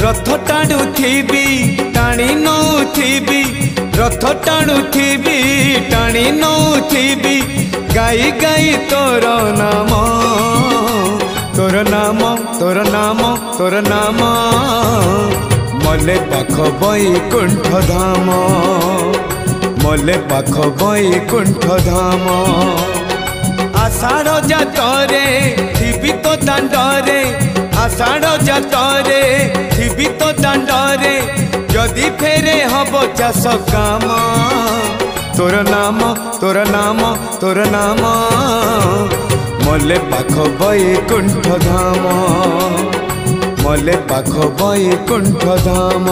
रथ टाणुथिबी टाणी नौथिबी रथ टाणुथिबी टाणी नौथिबी गाई गाई तोर नाम तोर नाम तोर नाम तोर नाम मले पाख बैकुंठ धाम मले पाख बैकुंठ धाम आषाढ़ जातरे थिबी तो दांडरे आषाढ़ जातरे थिबी तो दांडरे जदि फेरे हब चाष काम तोर नाम तोर नाम तोर नाम मले पाख बैकुंठ धाम मले पाख बैकुंठ धाम।